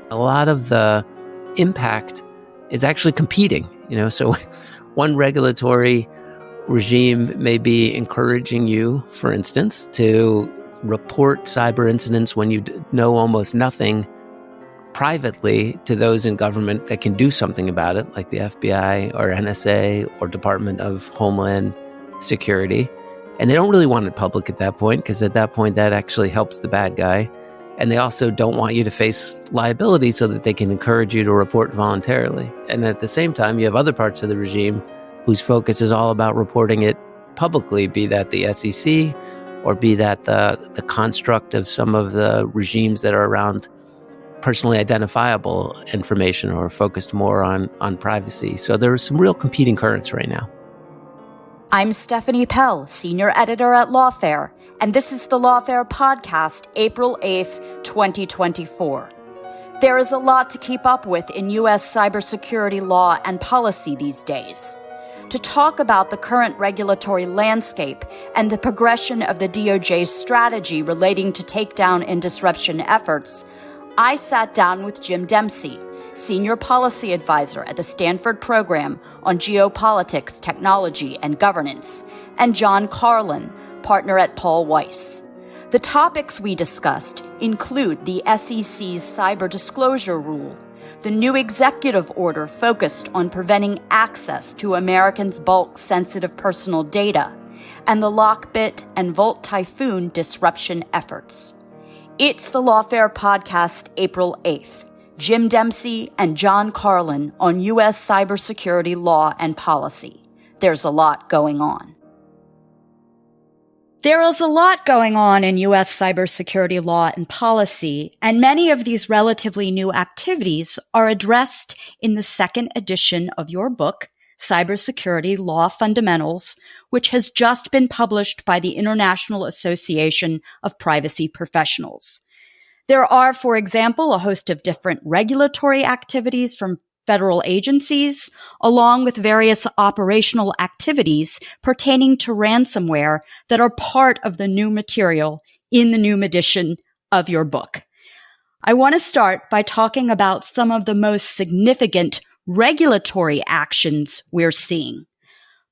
A lot of the impact is actually competing, so one regulatory regime may be encouraging you, for instance, to report cyber incidents when you know almost nothing privately to those in government that can do something about it, like the FBI or NSA or Department of Homeland Security. And they don't really want it public at that point, because at that point that actually helps the bad guy. And they also don't want you to face liability so that they can encourage you to report voluntarily. And at the same time, you have other parts of the regime whose focus is all about reporting it publicly, be that the SEC or be that the construct of some of the regimes that are around personally identifiable information or focused more on privacy. So there are some real competing currents right now. I'm Stephanie Pell, Senior Editor at Lawfare, and this is the Lawfare Podcast, April 8th, 2024. There is a lot to keep up with in U.S. cybersecurity law and policy these days. To talk about the current regulatory landscape and the progression of the DOJ's strategy relating to takedown and disruption efforts, I sat down with Jim Dempsey, Senior Policy Advisor at the Stanford Program on Geopolitics, Technology, and Governance, and John Carlin, partner at Paul Weiss. The topics we discussed include the SEC's cyber disclosure rule, the new executive order focused on preventing access to Americans' bulk sensitive personal data, and the Lockbit and Volt Typhoon disruption efforts. It's the Lawfare Podcast, April 8th. Jim Dempsey and John Carlin on U.S. cybersecurity law and policy. There's a lot going on. There is a lot going on in U.S. cybersecurity law and policy, and many of these relatively new activities are addressed in the second edition of your book, Cybersecurity Law Fundamentals, which has just been published by the International Association of Privacy Professionals. There are, for example, a host of different regulatory activities from federal agencies, along with various operational activities pertaining to ransomware that are part of the new material in the new edition of your book. I want to start by talking about some of the most significant regulatory actions we're seeing.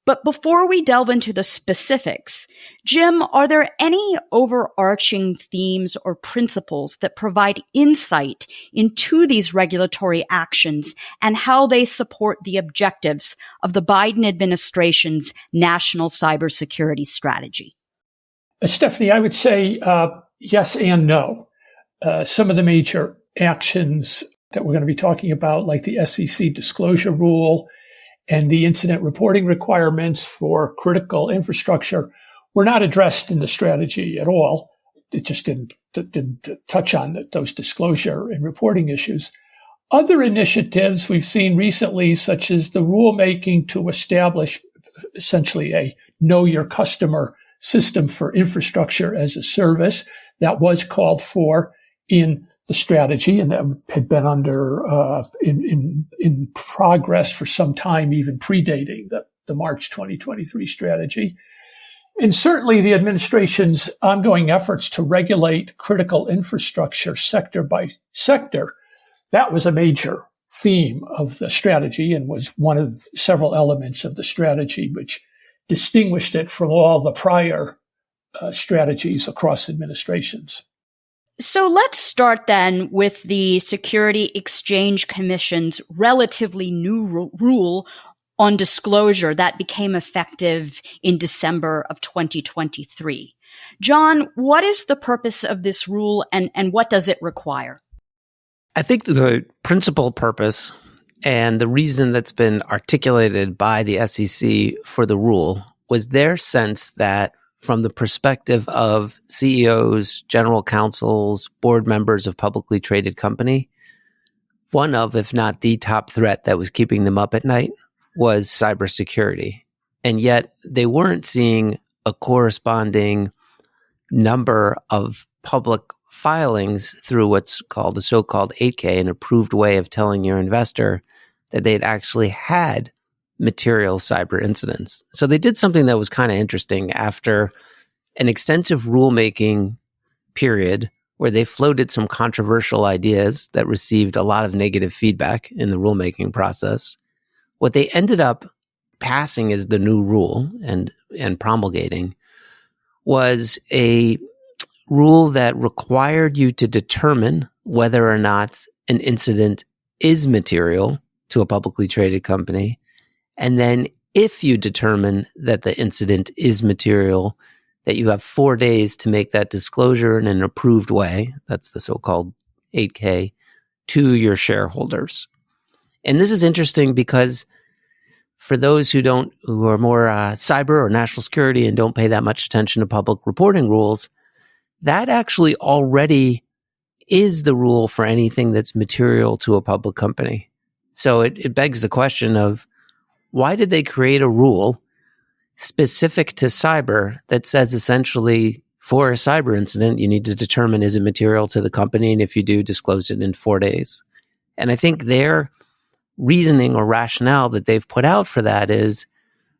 But before we delve into the specifics, Jim, are there any overarching themes or principles that provide insight into these regulatory actions and how they support the objectives of the Biden administration's national cybersecurity strategy? Stephanie, I would say yes and no. Some of the major actions that we're going to be talking about, like the SEC disclosure rule and the incident reporting requirements for critical infrastructure, were not addressed in the strategy at all. It just didn't touch on those disclosure and reporting issues. Other initiatives we've seen recently, such as the rulemaking to establish essentially a know your customer system for infrastructure as a service, that was called for in the strategy, and that had been under in progress for some time, even predating the March 2023 strategy. And certainly the administration's ongoing efforts to regulate critical infrastructure sector by sector, that was a major theme of the strategy and was one of several elements of the strategy which distinguished it from all the prior strategies across administrations. So let's start then with the Security Exchange Commission's relatively new rule on disclosure that became effective in December of 2023. John, what is the purpose of this rule and what does it require? I think the principal purpose and the reason that's been articulated by the SEC for the rule was their sense that from the perspective of CEOs, general counsels, board members of publicly traded company, one of, if not the top threat that was keeping them up at night was cybersecurity. And yet they weren't seeing a corresponding number of public filings through what's called the so-called 8K, an approved way of telling your investor that they'd actually had material cyber incidents. So they did something that was kind of interesting. After an extensive rulemaking period where they floated some controversial ideas that received a lot of negative feedback in the rulemaking process. What they ended up passing as the new rule and promulgating was a rule that required you to determine whether or not an incident is material to a publicly traded company. And then if you determine that the incident is material, that you have 4 days to make that disclosure in an approved way, that's the so-called 8K, to your shareholders. And this is interesting because for those who are more cyber or national security and don't pay that much attention to public reporting rules, that actually already is the rule for anything that's material to a public company. So it begs the question of, why did they create a rule specific to cyber that says essentially for a cyber incident, you need to determine is it material to the company, and if you do, disclose it in 4 days. And I think their reasoning or rationale that they've put out for that is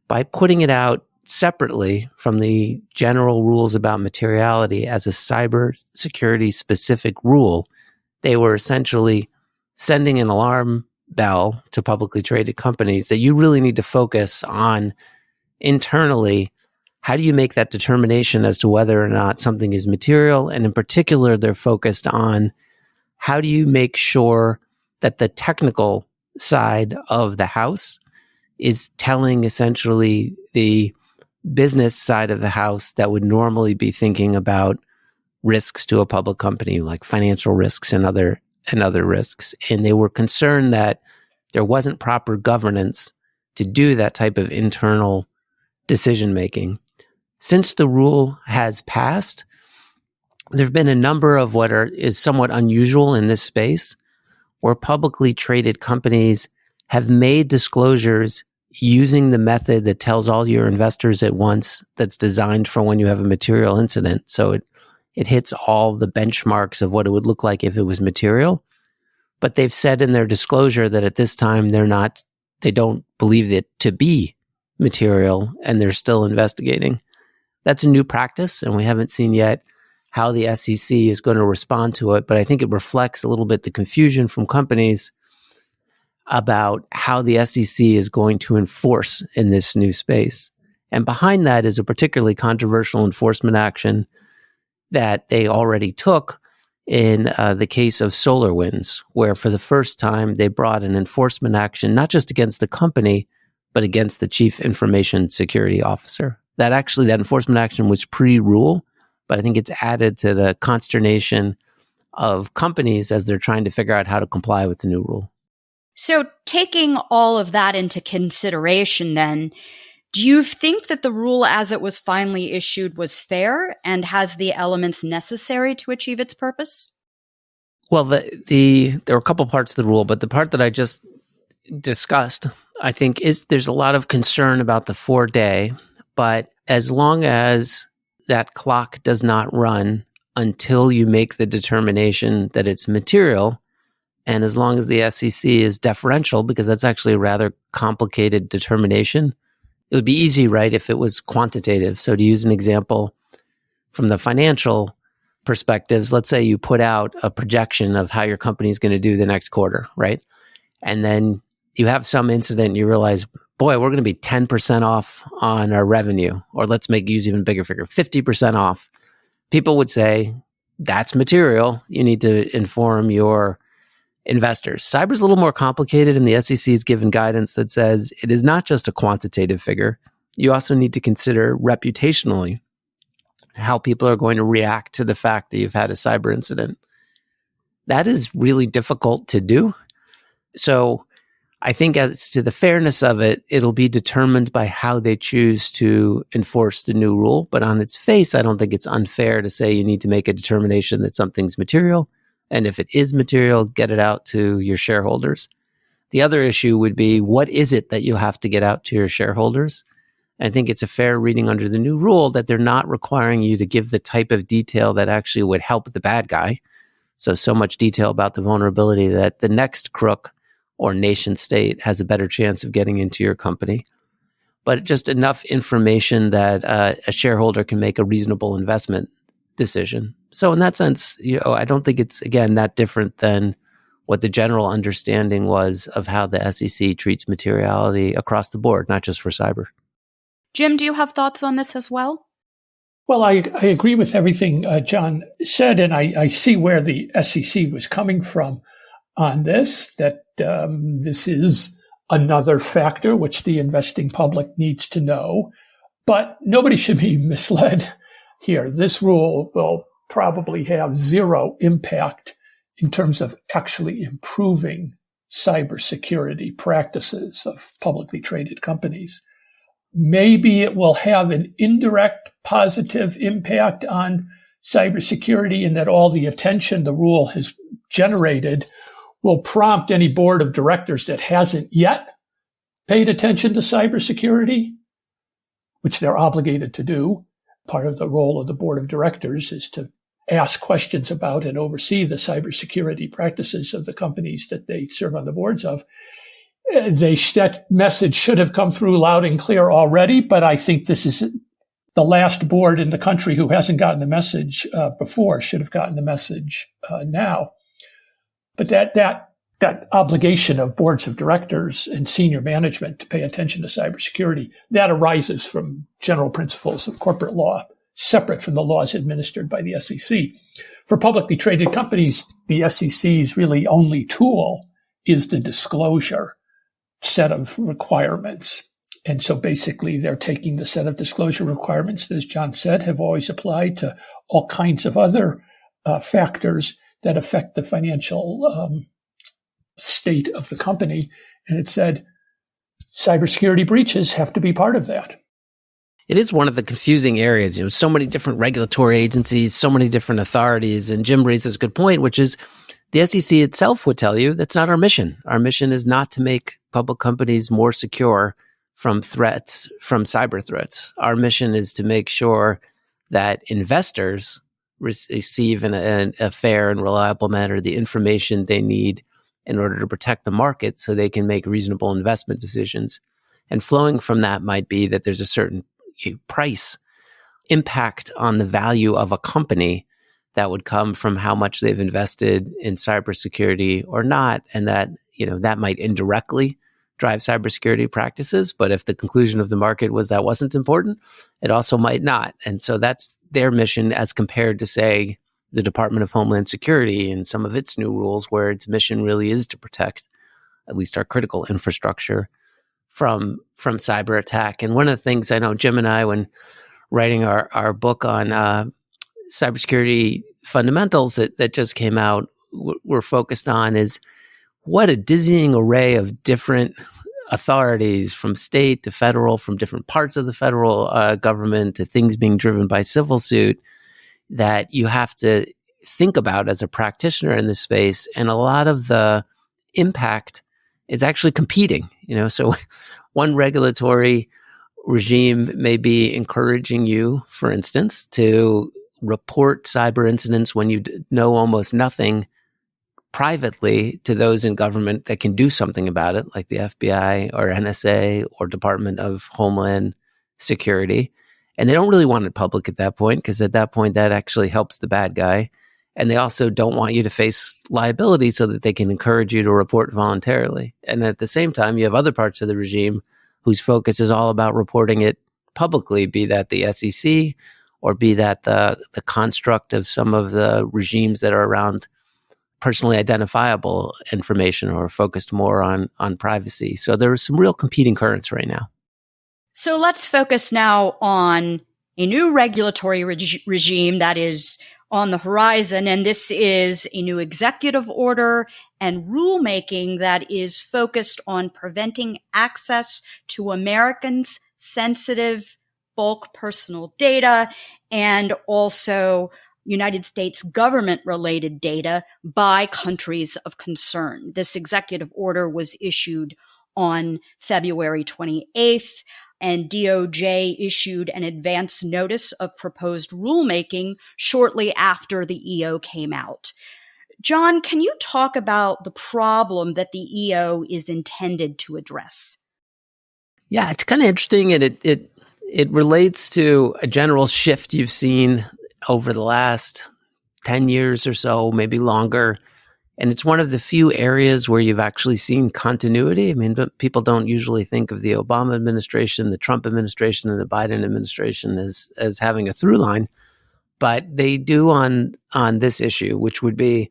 by putting it out separately from the general rules about materiality as a cybersecurity specific rule, they were essentially sending an alarm bell to publicly traded companies that you really need to focus on internally. How do you make that determination as to whether or not something is material? And in particular, they're focused on how do you make sure that the technical side of the house is telling essentially the business side of the house that would normally be thinking about risks to a public company, like financial risks and other risks. And they were concerned that there wasn't proper governance to do that type of internal decision making. Since the rule has passed, there have been a number of what is somewhat unusual in this space, where publicly traded companies have made disclosures using the method that tells all your investors at once, that's designed for when you have a material incident. So it hits all the benchmarks of what it would look like if it was material. But they've said in their disclosure that at this time they don't believe it to be material, and they're still investigating. That's a new practice, and we haven't seen yet how the SEC is going to respond to it. But I think it reflects a little bit the confusion from companies about how the SEC is going to enforce in this new space. And behind that is a particularly controversial enforcement action that they already took in the case of SolarWinds, where for the first time they brought an enforcement action, not just against the company, but against the chief information security officer. That enforcement action was pre-rule, but I think it's added to the consternation of companies as they're trying to figure out how to comply with the new rule. So taking all of that into consideration then, do you think that the rule as it was finally issued was fair and has the elements necessary to achieve its purpose? Well, there are a couple parts of the rule, but the part that I just discussed, I think there's a lot of concern about the 4-day, but as long as that clock does not run until you make the determination that it's material, and as long as the SEC is deferential, because that's actually a rather complicated determination, it would be easy, right, if it was quantitative. So to use an example from the financial perspectives, let's say you put out a projection of how your company is going to do the next quarter, right? And then you have some incident and you realize, boy, we're going to be 10% off on our revenue, or let's use even bigger figure, 50% off. People would say, that's material. You need to inform your investors. Cyber is a little more complicated, and the SEC has given guidance that says it is not just a quantitative figure. You also need to consider reputationally how people are going to react to the fact that you've had a cyber incident. That is really difficult to do. So I think as to the fairness of it, it'll be determined by how they choose to enforce the new rule. But on its face, I don't think it's unfair to say you need to make a determination that something's material. And if it is material, get it out to your shareholders. The other issue would be, what is it that you have to get out to your shareholders? I think it's a fair reading under the new rule that they're not requiring you to give the type of detail that actually would help the bad guy. So much detail about the vulnerability that the next crook or nation state has a better chance of getting into your company. But just enough information that a shareholder can make a reasonable investment decision. So in that sense, I don't think it's, again, that different than what the general understanding was of how the SEC treats materiality across the board, not just for cyber. Jim, do you have thoughts on this as well? Well, I agree with everything John said, and I see where the SEC was coming from on this, that this is another factor which the investing public needs to know. But nobody should be misled here. This rule will probably have zero impact in terms of actually improving cybersecurity practices of publicly traded companies. Maybe it will have an indirect positive impact on cybersecurity in that all the attention the rule has generated will prompt any board of directors that hasn't yet paid attention to cybersecurity, which they're obligated to do. Part of the role of the board of directors is to ask questions about and oversee the cybersecurity practices of the companies that they serve on the boards of. That message should have come through loud and clear already, but I think this is the last board in the country who hasn't gotten the message before should have gotten the message now. But that obligation of boards of directors and senior management to pay attention to cybersecurity, that arises from general principles of corporate law, separate from the laws administered by the SEC. For publicly traded companies, the SEC's really only tool is the disclosure set of requirements. And so basically they're taking the set of disclosure requirements that, as John said, have always applied to all kinds of other factors that affect the financial state of the company. And it said cybersecurity breaches have to be part of that. It is one of the confusing areas, so many different regulatory agencies, so many different authorities. And Jim raises a good point, which is the SEC itself would tell you that's not our mission. Our mission is not to make public companies more secure from threats, from cyber threats. Our mission is to make sure that investors receive in a fair and reliable manner the information they need in order to protect the market so they can make reasonable investment decisions. And flowing from that might be that there's a certain price impact on the value of a company that would come from how much they've invested in cybersecurity or not. And that, that might indirectly drive cybersecurity practices. But if the conclusion of the market was that wasn't important, it also might not. And so that's their mission as compared to, say, the Department of Homeland Security and some of its new rules, where its mission really is to protect at least our critical infrastructure from cyber attack. And one of the things I know Jim and I, when writing our book on cybersecurity fundamentals that just came out, we're focused on is what a dizzying array of different authorities, from state to federal, from different parts of the federal government to things being driven by civil suit, that you have to think about as a practitioner in this space. And a lot of the impact is actually competing, so one regulatory regime may be encouraging you, for instance, to report cyber incidents when you know almost nothing privately to those in government that can do something about it, like the FBI or NSA or Department of Homeland Security. And they don't really want it public at that point, because at that point, that actually helps the bad guy. And they also don't want you to face liability so that they can encourage you to report voluntarily. And at the same time, you have other parts of the regime whose focus is all about reporting it publicly, be that the SEC or be that the construct of some of the regimes that are around personally identifiable information or focused more on privacy. So there are some real competing currents right now. So let's focus now on a new regulatory regime that is on the horizon. And this is a new executive order and rulemaking that is focused on preventing access to Americans' sensitive bulk personal data and also United States government-related data by countries of concern. This executive order was issued on February 28th, and DOJ issued an advance notice of proposed rulemaking shortly after the EO came out. John, can you talk about the problem that the EO is intended to address? Yeah, it's kind of interesting, and it relates to a general shift you've seen over the last 10 years or so, maybe longer. And it's one of the few areas where you've actually seen continuity. I mean, but people don't usually think of the Obama administration, the Trump administration, and the Biden administration as having a through line. But they do on this issue, which would be,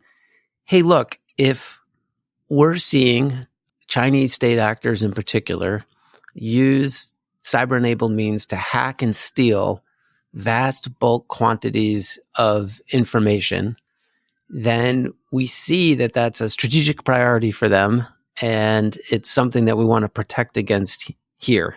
hey, look, if we're seeing Chinese state actors in particular use cyber-enabled means to hack and steal vast bulk quantities of information, then we see that that's a strategic priority for them, and it's something that we want to protect against here.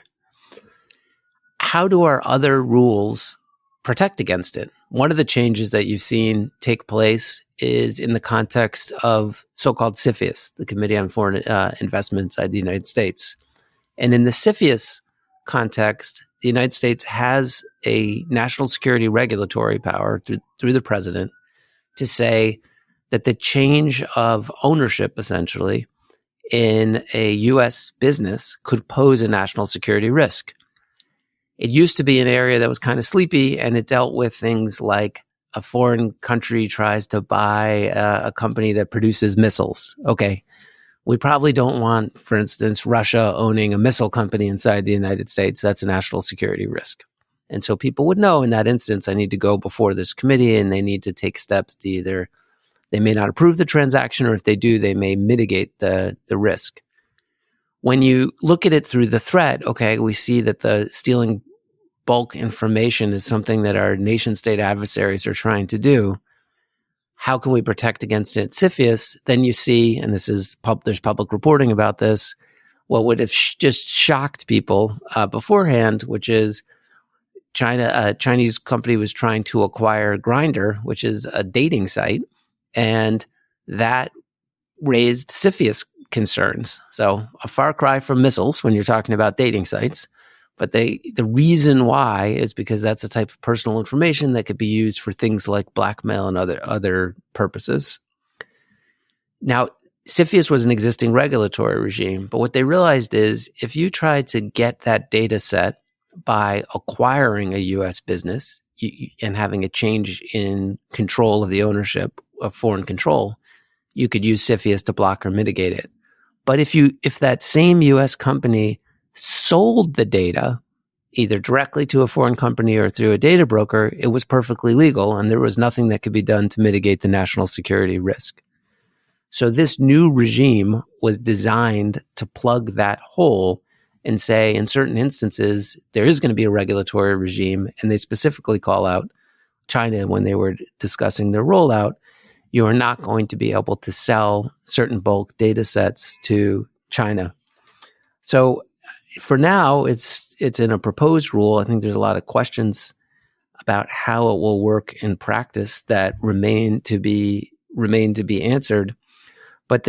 How do our other rules protect against it? One of the changes that you've seen take place is in the context of so-called CFIUS, the Committee on Foreign Investment inside the United States. And in the CFIUS context, the United States has a national security regulatory power through the president to say that the change of ownership, essentially, in a U.S. business could pose a national security risk. It used to be an area that was kind of sleepy, and it dealt with things like a foreign country tries to buy a company that produces missiles. Okay, we probably don't want, for instance, Russia owning a missile company inside the United States. That's a national security risk. And so people would know in that instance, I need to go before this committee, and they need to take steps to either, they may not approve the transaction, or if they do, they may mitigate the risk. When you look at it through the threat, okay, we see that the stealing bulk information is something that our nation-state adversaries are trying to do. How can we protect against it? CFIUS, then you see, and there's public reporting about this, what would have just shocked people beforehand, which is a Chinese company was trying to acquire Grindr, which is a dating site, and that raised CFIUS concerns. So a far cry from missiles when you're talking about dating sites. But the reason why is because that's the type of personal information that could be used for things like blackmail and other purposes. Now, CFIUS was an existing regulatory regime, but what they realized is if you try to get that data set by acquiring a U.S. business and having a change in control of the ownership of foreign control, you could use CFIUS to block or mitigate it. But if that same U.S. company sold the data either directly to a foreign company or through a data broker, it was perfectly legal, and there was nothing that could be done to mitigate the national security risk. So this new regime was designed to plug that hole and say, in certain instances, there is going to be a regulatory regime, and they specifically call out China when they were discussing their rollout. You are not going to be able to sell certain bulk data sets to China. So for now, it's in a proposed rule. I think there's a lot of questions about how it will work in practice that remain to be answered. But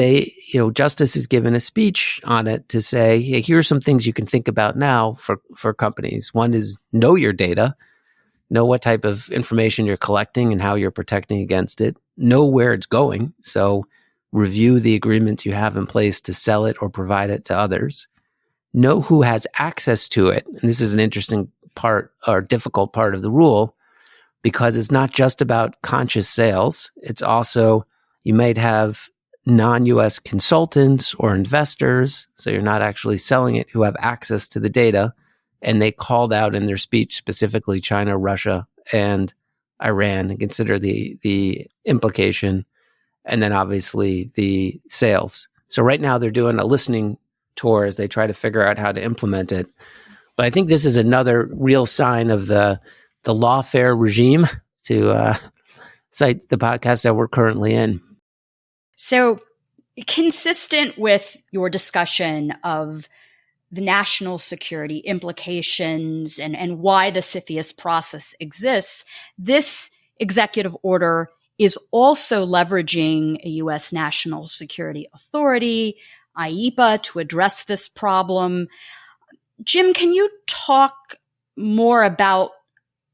Justice has given a speech on it to say, hey, here are some things you can think about now for companies. One is know your data, know what type of information you're collecting and how you're protecting against it, know where it's going. So review the agreements you have in place to sell it or provide it to others. Know who has access to it. And this is an interesting part or difficult part of the rule, because it's not just about conscious sales. It's also, you might have non-US consultants or investors, so you're not actually selling it, who have access to the data. And they called out in their speech specifically China, Russia, and Iran, and consider the implication, and then obviously the sales. So right now they're doing a listening tour as they try to figure out how to implement it. But I think this is another real sign of the lawfare regime, to cite the podcast that we're currently in. So consistent with your discussion of the national security implications and why the CFIUS process exists, this executive order is also leveraging a U.S. national security authority, IEPA, to address this problem. Jim, can you talk more about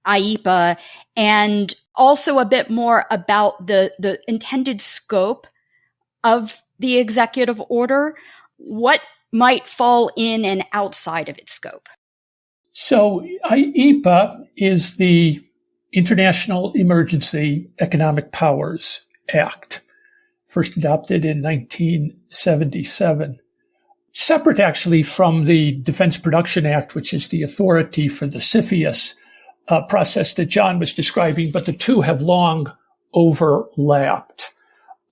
IEPA and also a bit more about the intended scope of the executive order? What might fall in and outside of its scope? So IEPA is the International Emergency Economic Powers Act, first adopted in 1977. Separate, actually, from the Defense Production Act, which is the authority for the CFIUS process that John was describing, but the two have long overlapped.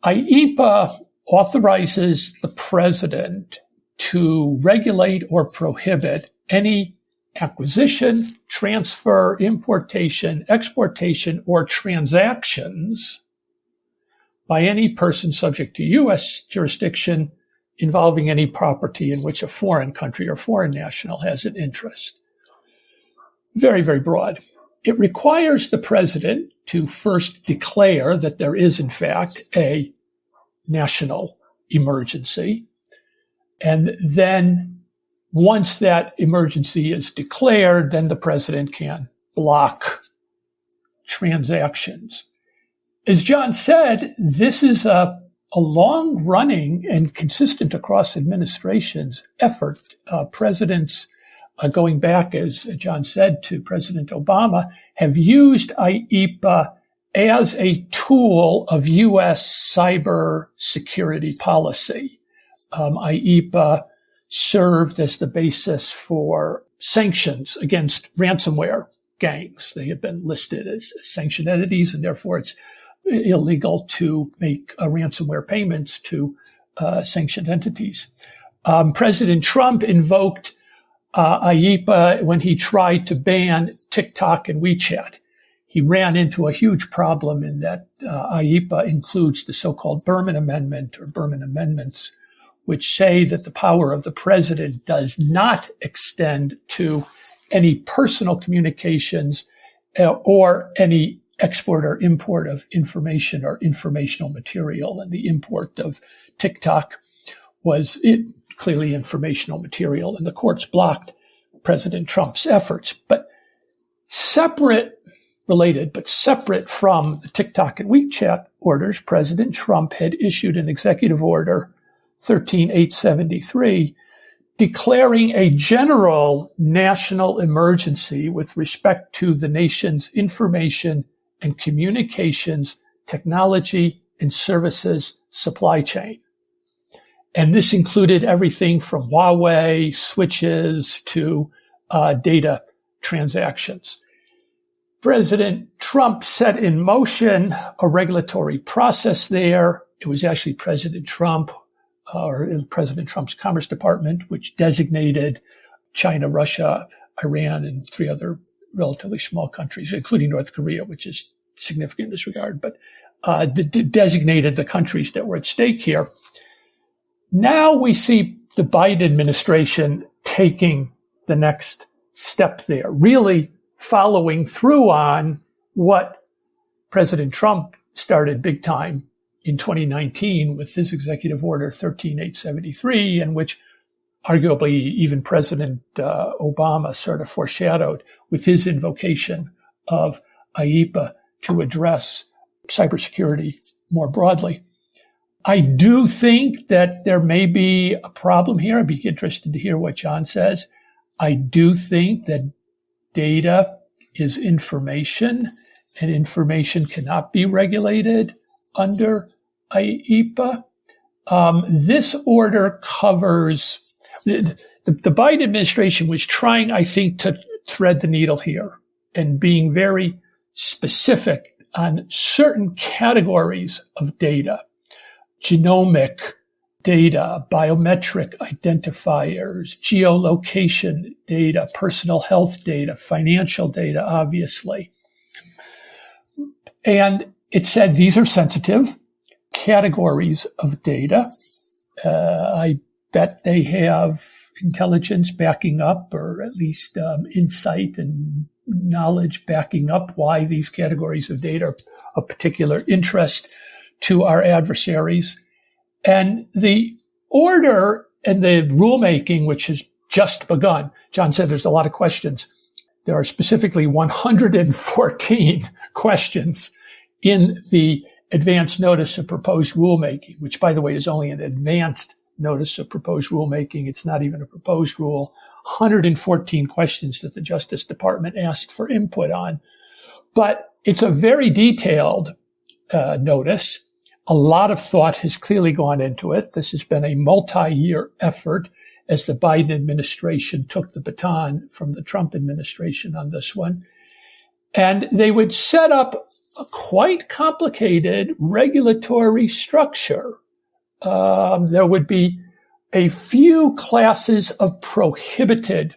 IEPA authorizes the president to regulate or prohibit any acquisition, transfer, importation, exportation, or transactions by any person subject to U.S. jurisdiction involving any property in which a foreign country or foreign national has an interest. Very, very broad. It requires the president to first declare that there is, in fact, a national emergency. And then once that emergency is declared, then the president can block transactions. As John said, this is a long-running and consistent across administrations effort. Presidents, going back, as John said, to President Obama, have used IEPA as a tool of U.S. cybersecurity policy. IEPA served as the basis for sanctions against ransomware gangs. They have been listed as sanctioned entities, and therefore it's illegal to make ransomware payments to sanctioned entities. President Trump invoked IEPA when he tried to ban TikTok and WeChat. He ran into a huge problem in that IEPA includes the so-called Berman Amendment or Berman Amendments, which say that the power of the president does not extend to any personal communications or any export or import of information or informational material. And the import of TikTok was clearly informational material, and the courts blocked President Trump's efforts. But related, but separate from the TikTok and WeChat orders, President Trump had issued an executive order 13873 declaring a general national emergency with respect to the nation's information and communications technology and services supply chain. And this included everything from Huawei switches to data transactions. President Trump set in motion a regulatory process there. It was actually President Trump or President Trump's Commerce Department, which designated China, Russia, Iran, and 3 other relatively small countries, including North Korea, which is significant in this regard, but designated the countries that were at stake here. Now we see the Biden administration taking the next step there, really following through on what President Trump started big time in 2019 with his executive order 13873, in which arguably even President Obama sort of foreshadowed with his invocation of IEPA to address cybersecurity more broadly. I do think that there may be a problem here. I'd be interested to hear what John says. I do think that data is information, and information cannot be regulated under IEPA. This order covers the Biden administration was trying, I think, to thread the needle here and being very specific on certain categories of data: genomic data, biometric identifiers, geolocation data, personal health data, financial data, obviously. And it said these are sensitive categories of data. I bet they have intelligence backing up, or at least insight and knowledge backing up why these categories of data are of particular interest to our adversaries. And the order and the rulemaking, which has just begun, John said there's a lot of questions. There are specifically 114 questions in the advance notice of proposed rulemaking, which, by the way, is only an advanced notice of proposed rulemaking. It's not even a proposed rule. 114 questions that the Justice Department asked for input on. But It's a very detailed notice. A lot of thought has clearly gone into it. This has been a multi-year effort as the Biden administration took the baton from the Trump administration on this one. And they would set up a quite complicated regulatory structure. There would be a few classes of prohibited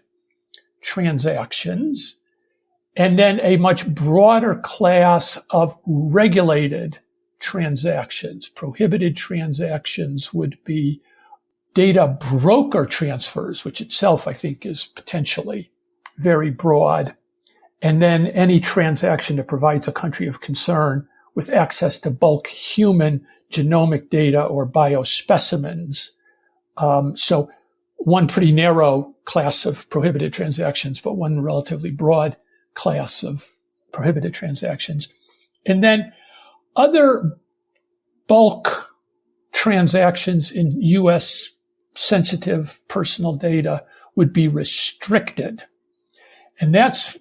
transactions, and then a much broader class of regulated transactions. Prohibited transactions would be data broker transfers, which itself I think is potentially very broad. And then any transaction that provides a country of concern with access to bulk human genomic data or biospecimens. So one pretty narrow class of prohibited transactions, but one relatively broad class of prohibited transactions. And then other bulk transactions in U.S. sensitive personal data would be restricted. And that's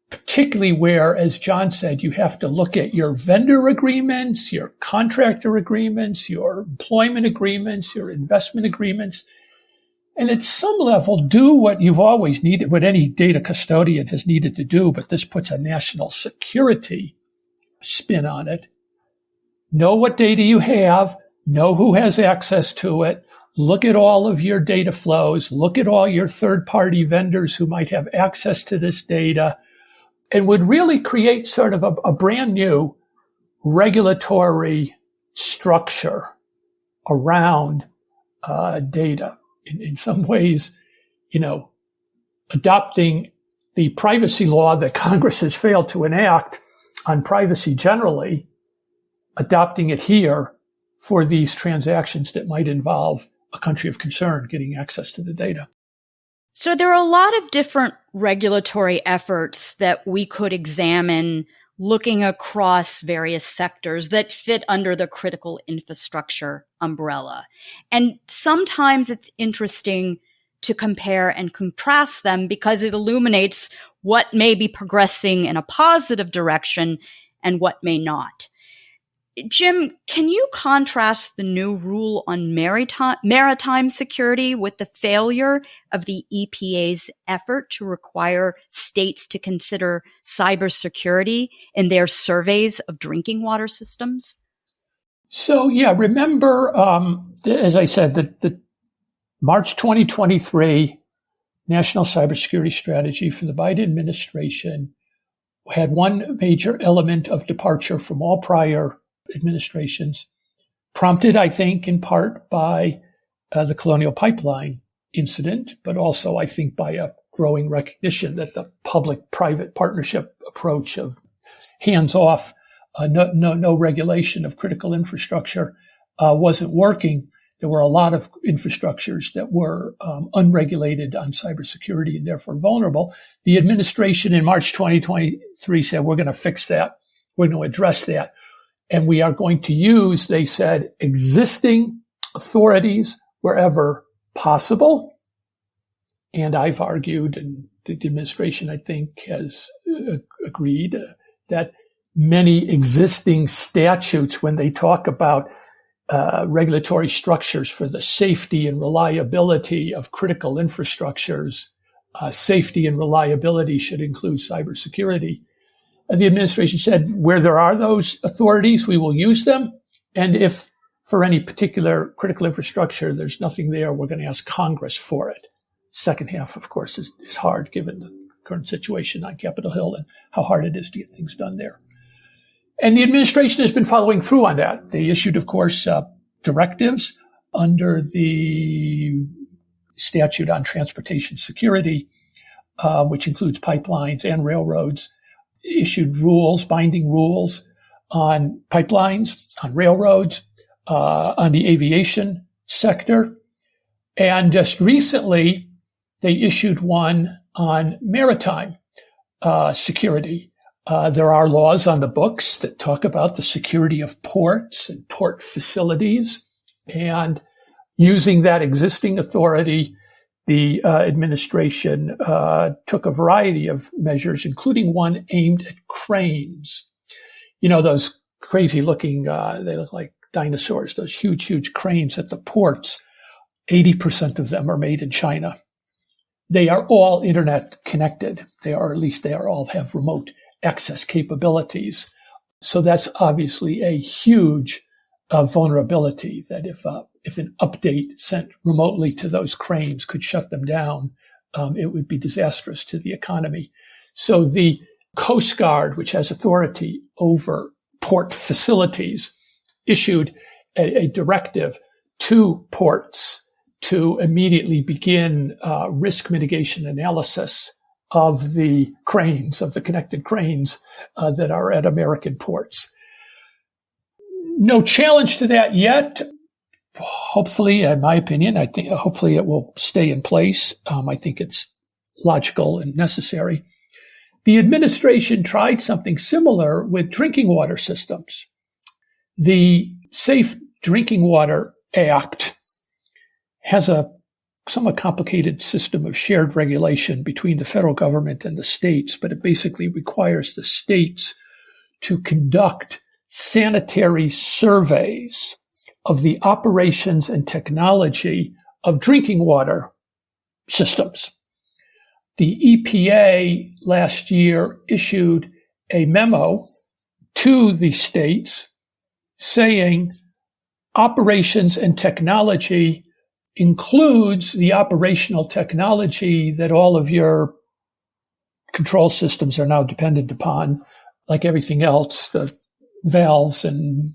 particularly where, as John said, you have to look at your vendor agreements, your contractor agreements, your employment agreements, your investment agreements, and at some level do what you've always needed, what any data custodian has needed to do, but this puts a national security spin on it. Know what data you have, know who has access to it, look at all of your data flows, look at all your third-party vendors who might have access to this data, and would really create sort of a brand new regulatory structure around data. In some ways, adopting the privacy law that Congress has failed to enact on privacy generally, adopting it here for these transactions that might involve a country of concern getting access to the data. So there are a lot of different regulatory efforts that we could examine looking across various sectors that fit under the critical infrastructure umbrella. And sometimes it's interesting to compare and contrast them because it illuminates what may be progressing in a positive direction and what may not. Jim, can you contrast the new rule on maritime security with the failure of the EPA's effort to require states to consider cybersecurity in their surveys of drinking water systems? So, remember, as I said, the March 2023 National Cybersecurity Strategy from the Biden administration had one major element of departure from all prior administrations, prompted, I think, in part by the Colonial Pipeline incident, but also, I think, by a growing recognition that the public-private partnership approach of hands-off, no regulation of critical infrastructure wasn't working. There were a lot of infrastructures that were unregulated on cybersecurity and therefore vulnerable. The administration in March 2023 said, we're going to fix that. We're going to address that. And we are going to use, they said, existing authorities wherever possible. And I've argued, and the administration, I think, has agreed that many existing statutes, when they talk about regulatory structures for the safety and reliability of critical infrastructures, safety and reliability should include cybersecurity. The administration said, where there are those authorities, we will use them. And if for any particular critical infrastructure, there's nothing there, we're going to ask Congress for it. Second half, of course, is hard given the current situation on Capitol Hill and how hard it is to get things done there. And the administration has been following through on that. They issued, of course, directives under the statute on transportation security, which includes pipelines and railroads, issued rules, binding rules on pipelines, on railroads, on the aviation sector. And just recently, they issued one on maritime security. There are laws on the books that talk about the security of ports and port facilities. And using that existing authority, the administration took a variety of measures, including one aimed at cranes. You know, those crazy looking, they look like dinosaurs, those huge, huge cranes at the ports. 80% of them are made in China. They are all internet connected. They all have remote access capabilities. So that's obviously a huge vulnerability that if an update sent remotely to those cranes could shut them down, it would be disastrous to the economy. So the Coast Guard, which has authority over port facilities, issued a directive to ports to immediately begin risk mitigation analysis of the cranes, of the connected cranes that are at American ports. No challenge to that yet. Hopefully, in my opinion, hopefully it will stay in place. I think it's logical and necessary. The administration tried something similar with drinking water systems. The Safe Drinking Water Act has a somewhat complicated system of shared regulation between the federal government and the states, but it basically requires the states to conduct sanitary surveys of the operations and technology of drinking water systems. The EPA last year issued a memo to the states saying operations and technology includes the operational technology that all of your control systems are now dependent upon, like everything else, the valves and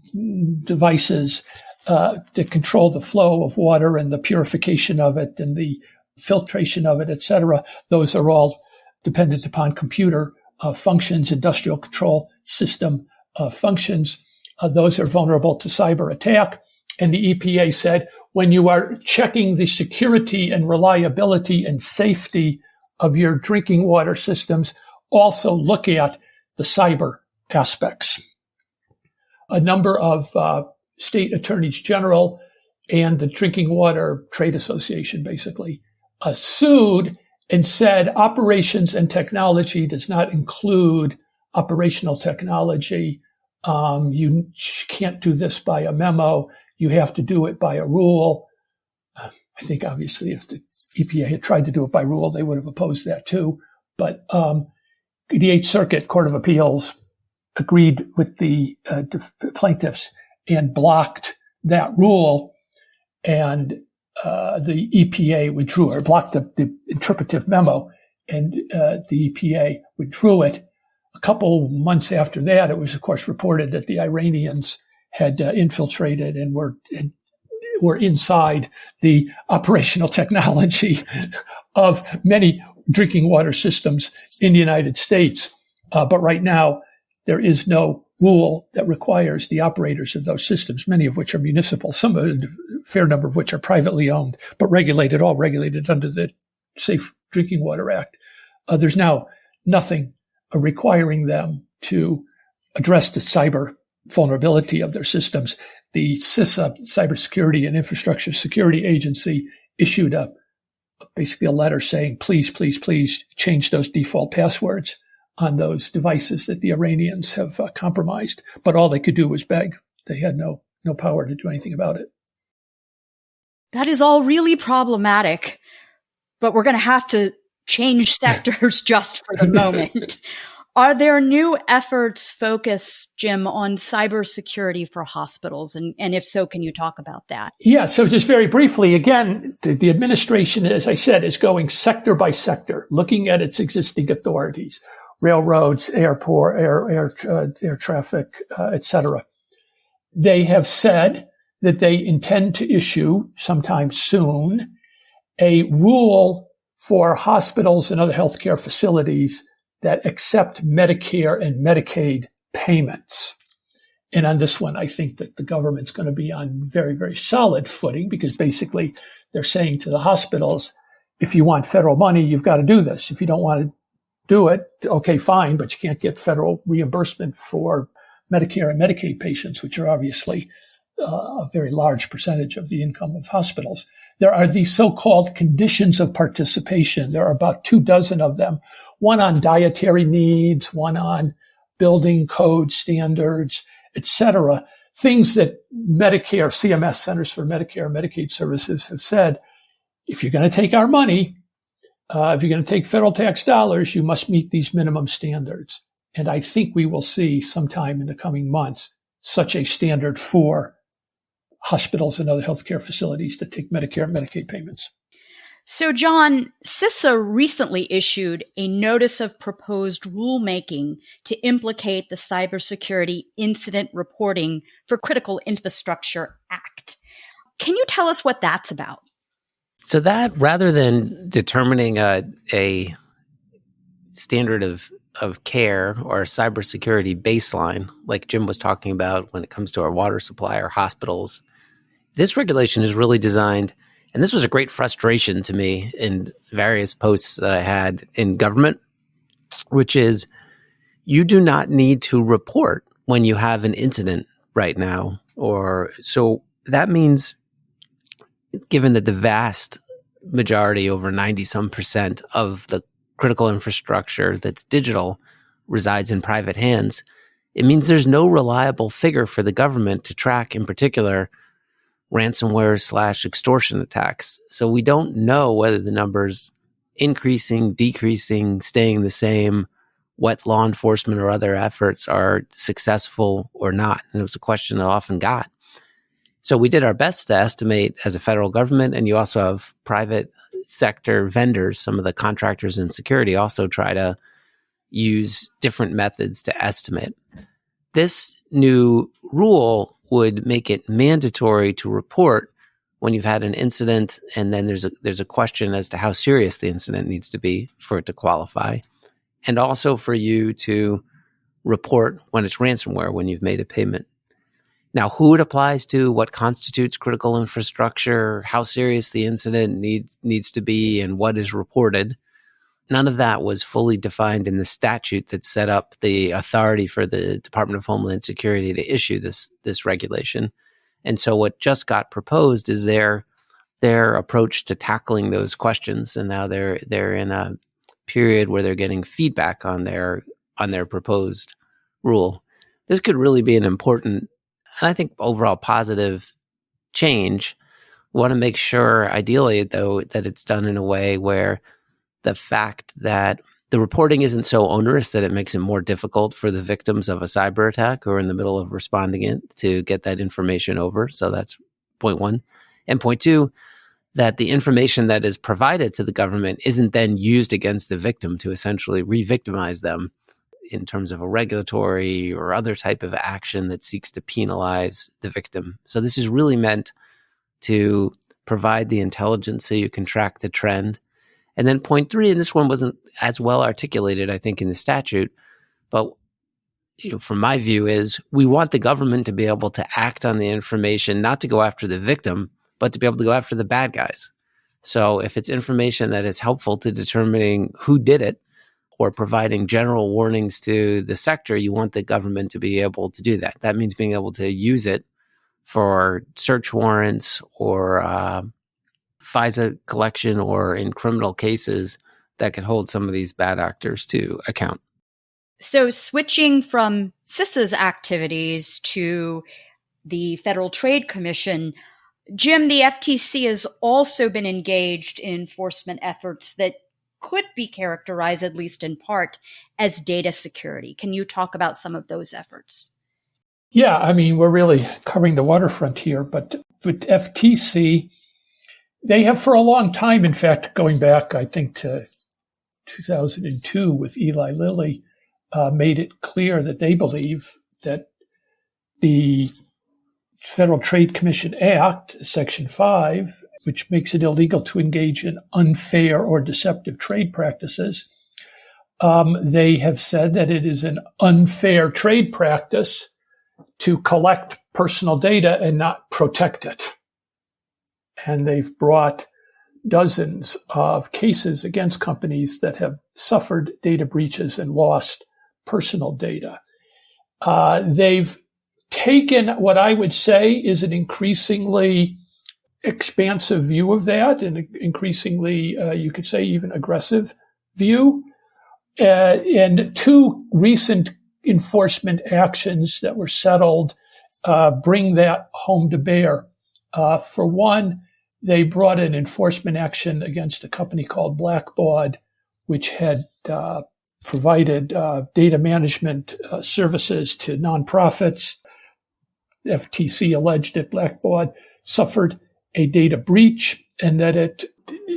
devices that control the flow of water and the purification of it and the filtration of it, etc. Those are all dependent upon computer functions, industrial control system functions. Those are vulnerable to cyber attack. And the EPA said, when you are checking the security and reliability and safety of your drinking water systems, also look at the cyber aspects. A number of state attorneys general and the Drinking Water Trade Association basically sued and said operations and technology does not include operational technology. You can't do this by a memo. You have to do it by a rule. I think obviously if the EPA had tried to do it by rule, they would have opposed that too. But the Eighth Circuit Court of Appeals agreed with the plaintiffs and blocked that rule, and the EPA withdrew, or blocked the interpretive memo, and the EPA withdrew it. A couple months after that, it was, of course, reported that the Iranians had infiltrated and were inside the operational technology of many drinking water systems in the United States. But right now, there is no rule that requires the operators of those systems, many of which are municipal, a fair number of which are privately owned, but all regulated under the Safe Drinking Water Act. There's now nothing requiring them to address the cyber vulnerability of their systems. The CISA, Cybersecurity and Infrastructure Security Agency, issued basically a letter saying, please, please, please change those default passwords on those devices that the Iranians have compromised. But all they could do was beg. They had no power to do anything about it. That is all really problematic, but we're going to have to change sectors just for the moment. Are there new efforts focused, Jim, on cybersecurity for hospitals? And if so, can you talk about that? Yeah, so just very briefly, again, the administration, as I said, is going sector by sector, looking at its existing authorities, railroads, airport, air traffic, etc. They have said that they intend to issue sometime soon a rule for hospitals and other healthcare facilities that accept Medicare and Medicaid payments. And on this one, I think that the government's going to be on very, very solid footing, because basically they're saying to the hospitals, if you want federal money, you've got to do this. If you don't want to do it, okay, fine, but you can't get federal reimbursement for Medicare and Medicaid patients, which are obviously a very large percentage of the income of hospitals. There are these so-called conditions of participation. There are about 24 of them, one on dietary needs, one on building code standards, etc. Things that Medicare, CMS, Centers for Medicare and Medicaid Services, have said, if you're going to take our money, if you're going to take federal tax dollars, you must meet these minimum standards. And I think we will see sometime in the coming months such a standard for hospitals and other healthcare facilities to take Medicare and Medicaid payments. So, John, CISA recently issued a notice of proposed rulemaking to implicate the Cybersecurity Incident Reporting for Critical Infrastructure Act. Can you tell us what that's about? So that, rather than determining a standard of care or a cybersecurity baseline, like Jim was talking about when it comes to our water supply or hospitals, this regulation is really designed, and this was a great frustration to me in various posts that I had in government, which is you do not need to report when you have an incident right now. Or so that means, given that the vast majority, over 90% of the critical infrastructure that's digital resides in private hands, it means there's no reliable figure for the government to track, in particular, ransomware / extortion attacks. So we don't know whether the number's increasing, decreasing, staying the same, what law enforcement or other efforts are successful or not. And it was a question I often got. So we did our best to estimate as a federal government, and you also have private sector vendors. Some of the contractors in security also try to use different methods to estimate. This new rule would make it mandatory to report when you've had an incident, and then there's a question as to how serious the incident needs to be for it to qualify, and also for you to report when it's ransomware, when you've made a payment. Now, who it applies to, what constitutes critical infrastructure, how serious the incident needs to be, and what is reported, none of that was fully defined in the statute that set up the authority for the Department of Homeland Security to issue this regulation. And so what just got proposed is their approach to tackling those questions. And now they're in a period where they're getting feedback on their proposed rule. This could really be an important, and I think overall positive change. We want to make sure, ideally, though, that it's done in a way where the fact that the reporting isn't so onerous that it makes it more difficult for the victims of a cyber attack who are in the middle of responding it to get that information over. So that's point one. And point two, that the information that is provided to the government isn't then used against the victim to essentially re-victimize them in terms of a regulatory or other type of action that seeks to penalize the victim. So this is really meant to provide the intelligence so you can track the trend. And then point three, and this one wasn't as well articulated, I think, in the statute, but from my view is we want the government to be able to act on the information, not to go after the victim, but to be able to go after the bad guys. So if it's information that is helpful to determining who did it or providing general warnings to the sector, you want the government to be able to do that. That means being able to use it for search warrants or FISA collection, or in criminal cases that could hold some of these bad actors to account. So switching from CISA's activities to the Federal Trade Commission, Jim, the FTC has also been engaged in enforcement efforts that could be characterized, at least in part, as data security. Can you talk about some of those efforts? Yeah, I mean, we're really covering the waterfront here, but with FTC, they have for a long time, in fact, going back, I think, to 2002 with Eli Lilly, made it clear that they believe that the Federal Trade Commission Act, Section 5, which makes it illegal to engage in unfair or deceptive trade practices, they have said that it is an unfair trade practice to collect personal data and not protect it. And they've brought dozens of cases against companies that have suffered data breaches and lost personal data. They've taken what I would say is an increasingly expansive view of that, and increasingly, you could say, even aggressive view. And two recent enforcement actions that were settled bring that home to bear. For one, they brought an enforcement action against a company called Blackbaud, which had provided data management services to nonprofits. The FTC alleged that Blackbaud suffered a data breach and that it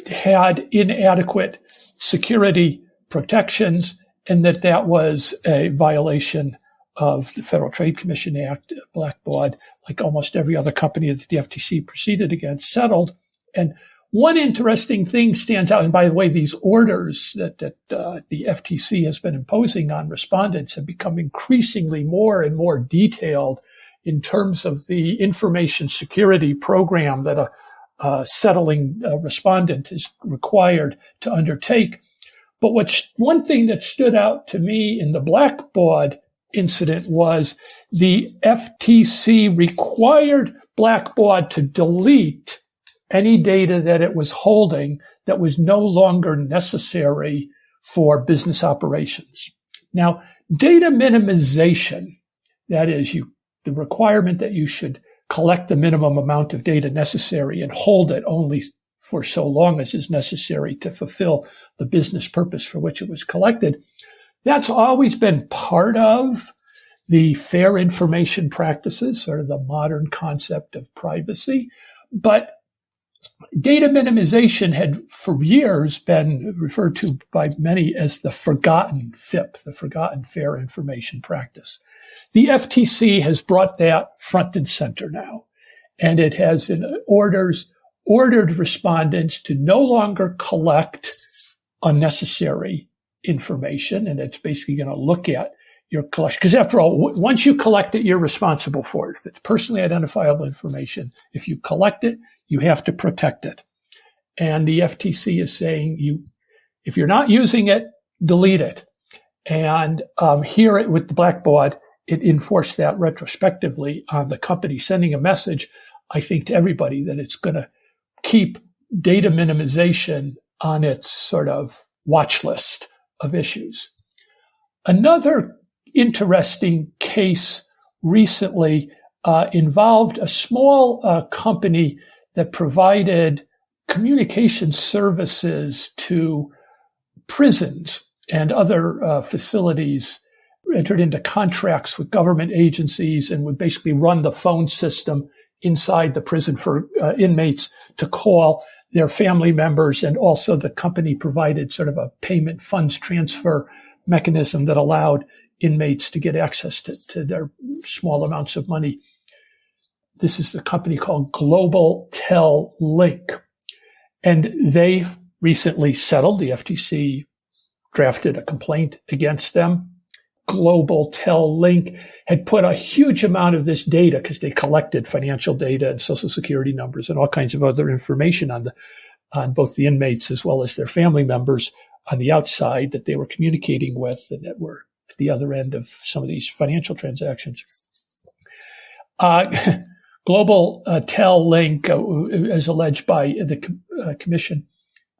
had inadequate security protections, and that was a violation of the Federal Trade Commission Act. Blackbaud, like almost every other company that the FTC proceeded against, settled. And one interesting thing stands out, and by the way, these orders that the FTC has been imposing on respondents have become increasingly more and more detailed in terms of the information security program that a settling respondent is required to undertake. But one thing that stood out to me in the Blackbaud incident was the FTC required Blackbaud to delete any data that it was holding that was no longer necessary for business operations. Now, data minimization, that is, the requirement that you should collect the minimum amount of data necessary and hold it only for so long as is necessary to fulfill the business purpose for which it was collected. That's always been part of the fair information practices, sort of the modern concept of privacy. But data minimization had for years been referred to by many as the forgotten FIP, the forgotten fair information practice. The FTC has brought that front and center now, and it has in ordered respondents to no longer collect unnecessary information, and it's basically going to look at your collection. Because after all, once you collect it, you're responsible for it. If it's personally identifiable information, if you collect it, you have to protect it. And the FTC is saying, if you're not using it, delete it. And here with the Blackbaud, it enforced that retrospectively on the company, sending a message, I think, to everybody that it's going to keep data minimization on its sort of watch list of issues. Another interesting case recently involved a small company that provided communication services to prisons and other facilities, entered into contracts with government agencies and would basically run the phone system inside the prison for inmates to call their family members. And also the company provided sort of a payment funds transfer mechanism that allowed inmates to get access to their small amounts of money. This is a company called Global Tel Link. And they recently settled. The FTC drafted a complaint against them. Global Tel Link had put a huge amount of this data, because they collected financial data and social security numbers and all kinds of other information on both the inmates as well as their family members on the outside that they were communicating with and that were at the other end of some of these financial transactions. Global Tel Link, as alleged by the commission,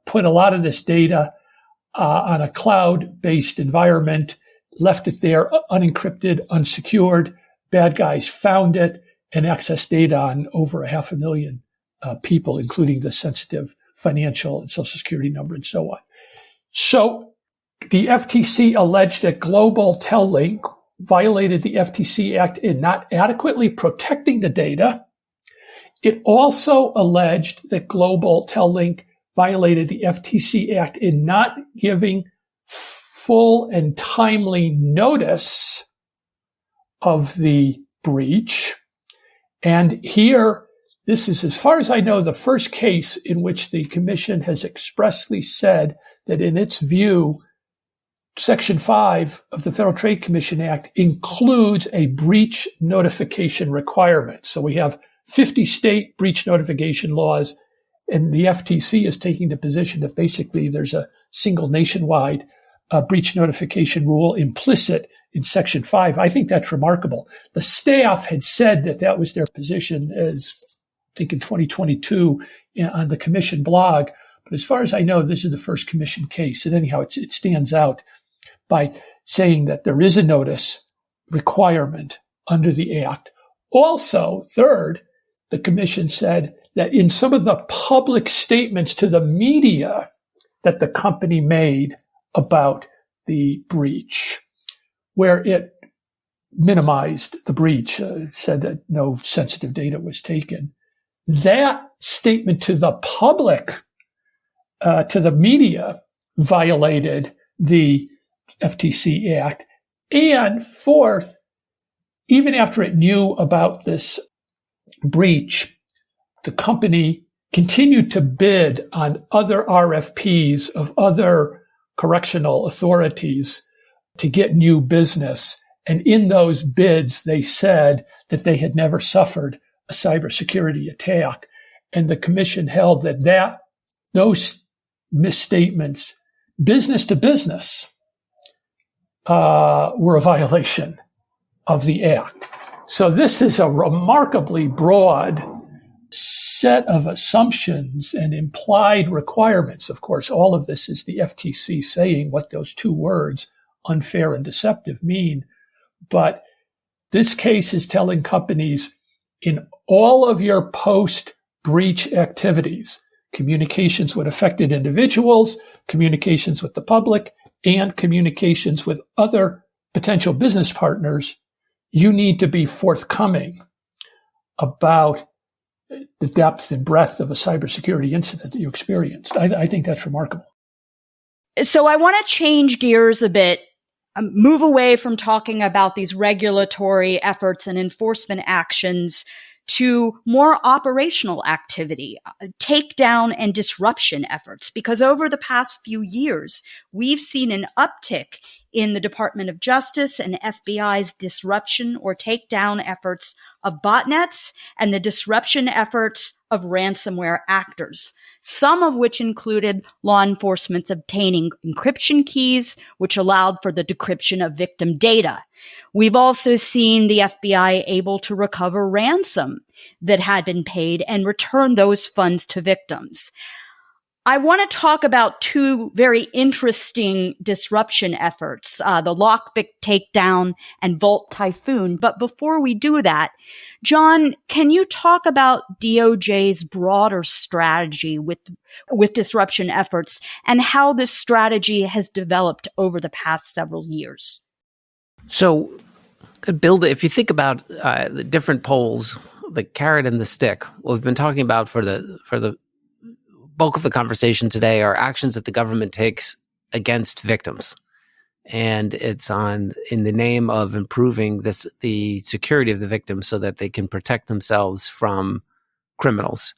put a lot of this data on a cloud-based environment, left it there unencrypted, unsecured. Bad guys found it and accessed data on over 500,000 people, including the sensitive financial and social security number and so on. So the FTC alleged that Global Tel Link violated the FTC Act in not adequately protecting the data. It also alleged that Global Tel Link violated the FTC Act in not giving full and timely notice of the breach. And here, this is, as far as I know, the first case in which the commission has expressly said that in its view, Section 5 of the Federal Trade Commission Act includes a breach notification requirement. So we have 50 state breach notification laws, and the FTC is taking the position that basically there's a single nationwide breach notification rule implicit in Section 5. I think that's remarkable. The staff had said that that was their position as, I think, in 2022 on the commission blog. But as far as I know, this is the first commission case. And anyhow, it stands out by saying that there is a notice requirement under the Act. Also, third, the commission said that in some of the public statements to the media that the company made about the breach, where it minimized the breach, said that no sensitive data was taken, that statement to the public, to the media, violated the FTC Act. And fourth, even after it knew about this breach, the company continued to bid on other RFPs of other correctional authorities to get new business. And in those bids, they said that they had never suffered a cybersecurity attack. And the commission held that those misstatements, business to business, were a violation of the Act. So this is a remarkably broad set of assumptions and implied requirements. Of course, all of this is the FTC saying what those two words, unfair and deceptive, mean. But this case is telling companies in all of your post-breach activities, communications with affected individuals, communications with the public, and communications with other potential business partners, you need to be forthcoming about the depth and breadth of a cybersecurity incident that you experienced. I think that's remarkable. So I want to change gears a bit, move away from talking about these regulatory efforts and enforcement actions to more operational activity, takedown and disruption efforts, because over the past few years, we've seen an uptick in the Department of Justice and FBI's disruption or takedown efforts of botnets and the disruption efforts of ransomware actors, some of which included law enforcement's obtaining encryption keys, which allowed for the decryption of victim data. We've also seen the FBI able to recover ransom that had been paid and return those funds to victims. I want to talk about two very interesting disruption efforts, the Lockpick Takedown and Vault Typhoon. But before we do that, John, can you talk about DOJ's broader strategy with disruption efforts and how this strategy has developed over the past several years? So, build it. If you think about the different poles, the carrot and the stick, what we've been talking about for the bulk of the conversation today are actions that the government takes against victims. And it's in the name of improving the security of the victims so that they can protect themselves from criminals.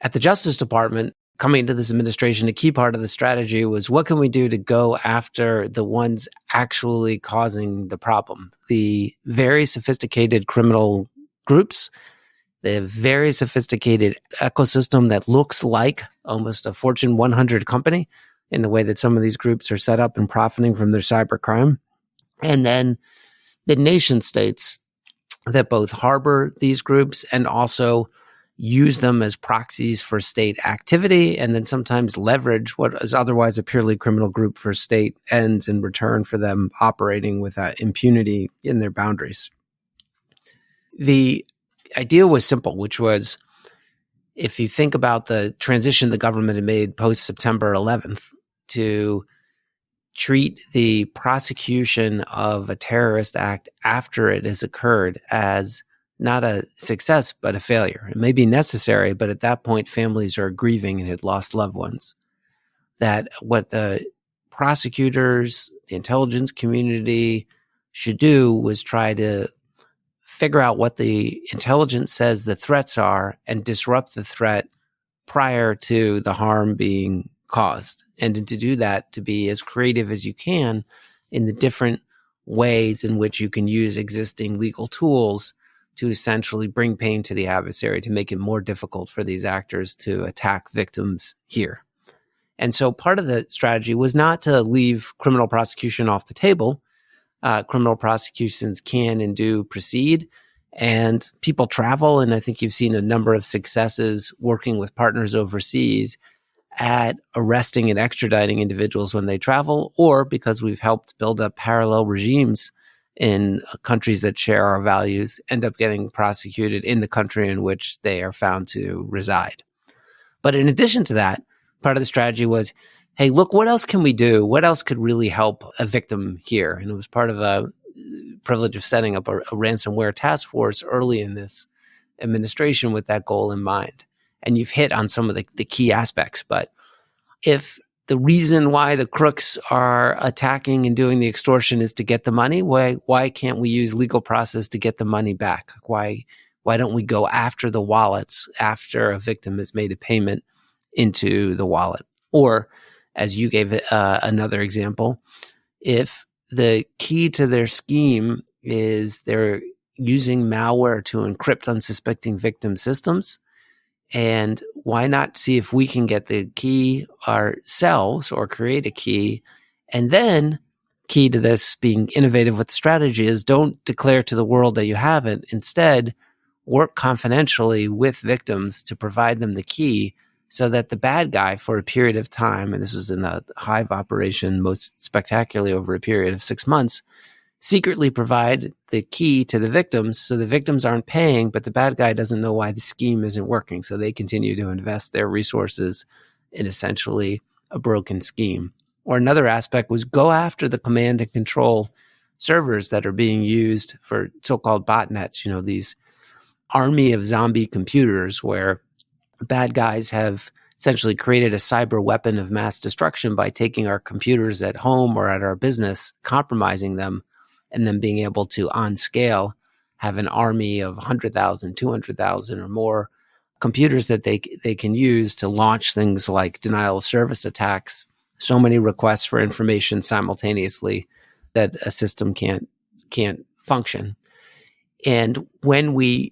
At the Justice Department, coming into this administration, a key part of the strategy was what can we do to go after the ones actually causing the problem? The very sophisticated criminal groups, the very sophisticated ecosystem that looks like almost a Fortune 100 company in the way that some of these groups are set up and profiting from their cybercrime. And then the nation states that both harbor these groups and also use them as proxies for state activity, and then sometimes leverage what is otherwise a purely criminal group for state ends in return for them operating with impunity in their boundaries. The idea was simple, which was if you think about the transition the government had made post-September 11th to treat the prosecution of a terrorist act after it has occurred as not a success, but a failure. It may be necessary, but at that point, families are grieving and had lost loved ones. That what the prosecutors, the intelligence community should do was try to figure out what the intelligence says the threats are and disrupt the threat prior to the harm being caused. And to do that, to be as creative as you can in the different ways in which you can use existing legal tools to essentially bring pain to the adversary, to make it more difficult for these actors to attack victims here. And so part of the strategy was not to leave criminal prosecution off the table, criminal prosecutions can and do proceed. And people travel, and I think you've seen a number of successes working with partners overseas at arresting and extraditing individuals when they travel, or because we've helped build up parallel regimes in countries that share our values, end up getting prosecuted in the country in which they are found to reside. But in addition to that, part of the strategy was, hey, look, what else can we do? What else could really help a victim here? And it was part of the privilege of setting up a ransomware task force early in this administration with that goal in mind. And you've hit on some of the key aspects. But if the reason why the crooks are attacking and doing the extortion is to get the money, why can't we use legal process to get the money back? Why don't we go after the wallets after a victim has made a payment into the wallet? Or, as you gave another example, if the key to their scheme is they're using malware to encrypt unsuspecting victim systems, and why not see if we can get the key ourselves or create a key? And then, key to this being innovative with the strategy is don't declare to the world that you have it. Instead, work confidentially with victims to provide them the key so that the bad guy, for a period of time, and this was in the Hive operation most spectacularly over a period of 6 months, secretly provide the key to the victims so the victims aren't paying, but the bad guy doesn't know why the scheme isn't working. So they continue to invest their resources in essentially a broken scheme. Or another aspect was go after the command and control servers that are being used for so-called botnets, these army of zombie computers where bad guys have essentially created a cyber weapon of mass destruction by taking our computers at home or at our business, compromising them, and then being able to, on scale, have an army of 100,000, 200,000 or more computers that they can use to launch things like denial of service attacks, so many requests for information simultaneously that a system can't function. And when we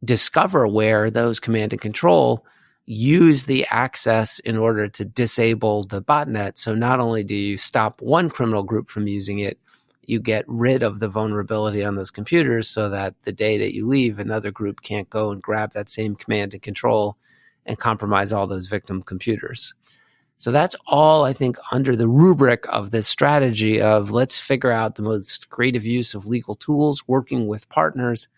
discover where those command and control use the access in order to disable the botnet, so not only do you stop one criminal group from using it, you get rid of the vulnerability on those computers so that the day that you leave, another group can't go and grab that same command and control and compromise all those victim computers. So that's all, I think, under the rubric of this strategy of let's figure out the most creative use of legal tools, working with partners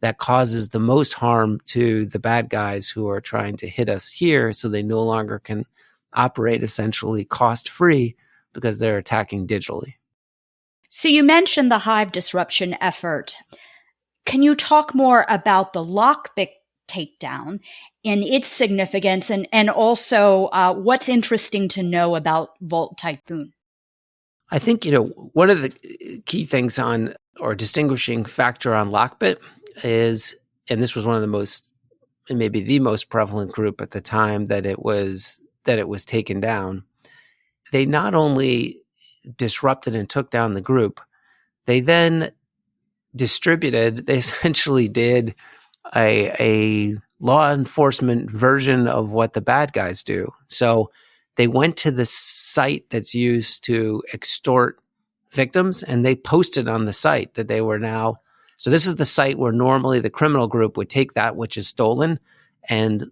that causes the most harm to the bad guys who are trying to hit us here so they no longer can operate essentially cost-free because they're attacking digitally. So you mentioned the Hive disruption effort. Can you talk more about the Lockbit takedown and its significance and also what's interesting to know about Vault Typhoon? I think, one of the key things on or distinguishing factor on Lockbit is, and this was one of the most, and maybe the most prevalent group at the time that it was taken down, they not only disrupted and took down the group, they then they essentially did a law enforcement version of what the bad guys do. So they went to the site that's used to extort victims and they posted on the site that they were now. So this is the site where normally the criminal group would take that which is stolen and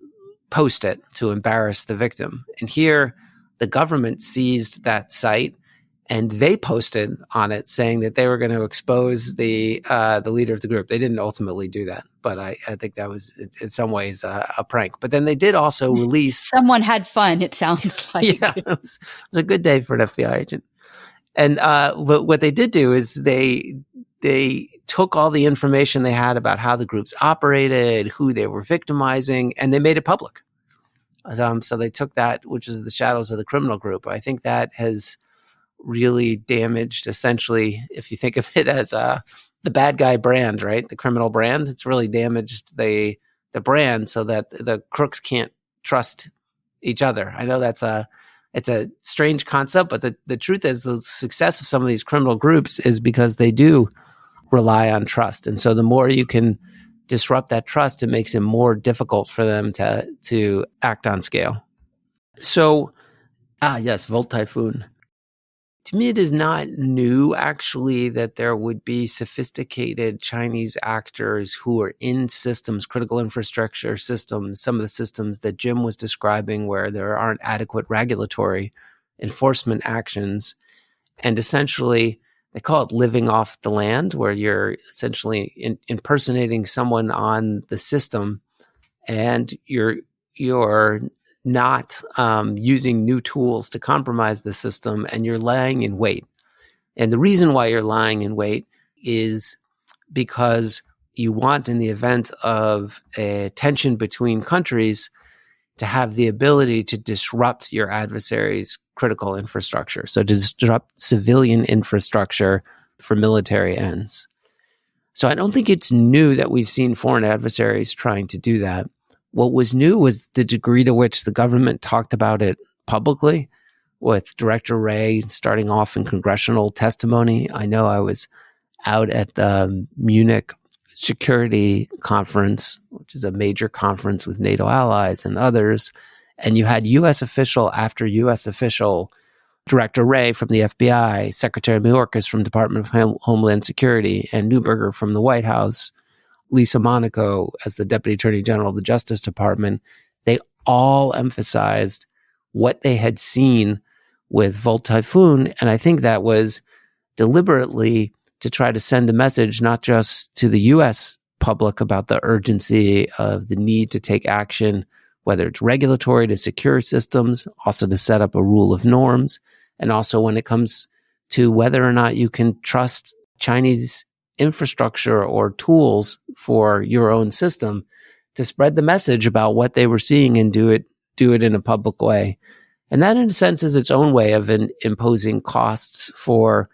post it to embarrass the victim. And here the government seized that site and they posted on it saying that they were going to expose the leader of the group. They didn't ultimately do that, but I think that was in some ways a prank. But then they did also release. Someone had fun, it sounds like. Yeah, it was a good day for an FBI agent. And what they did do is they took all the information they had about how the groups operated, who they were victimizing, and they made it public. So they took that, which is the shadows of the criminal group. I think that has really damaged, essentially, if you think of it as the bad guy brand, right? The criminal brand, it's really damaged the brand so that the crooks can't trust each other. I know it's a strange concept, but the truth is the success of some of these criminal groups is because they do rely on trust. And so the more you can disrupt that trust, it makes it more difficult for them to act on scale. So, yes, Vault Typhoon. To me, it is not new, actually, that there would be sophisticated Chinese actors who are in systems, critical infrastructure systems, some of the systems that Jim was describing where there aren't adequate regulatory enforcement actions. And essentially, they call it living off the land, where you're essentially impersonating someone on the system, and you're not using new tools to compromise the system, and you're lying in wait. And the reason why you're lying in wait is because you want, in the event of a tension between countries, to have the ability to disrupt your adversary's critical infrastructure. So to disrupt civilian infrastructure for military ends. So I don't think it's new that we've seen foreign adversaries trying to do that. What was new was the degree to which the government talked about it publicly, with Director Wray starting off in congressional testimony. I know I was out at the Munich Security Conference, which is a major conference with NATO allies and others, and you had U.S. official after U.S. official, Director Wray from the FBI, Secretary Mayorkas from Department of Homeland Security, and Neuberger from the White House, Lisa Monaco as the Deputy Attorney General of the Justice Department. They all emphasized what they had seen with Volt Typhoon, and I think that was deliberately to try to send a message not just to the U.S. public about the urgency of the need to take action, whether it's regulatory to secure systems, also to set up a rule of norms, and also when it comes to whether or not you can trust Chinese infrastructure or tools for your own system, to spread the message about what they were seeing and do it in a public way. And that, in a sense, is its own way of imposing costs for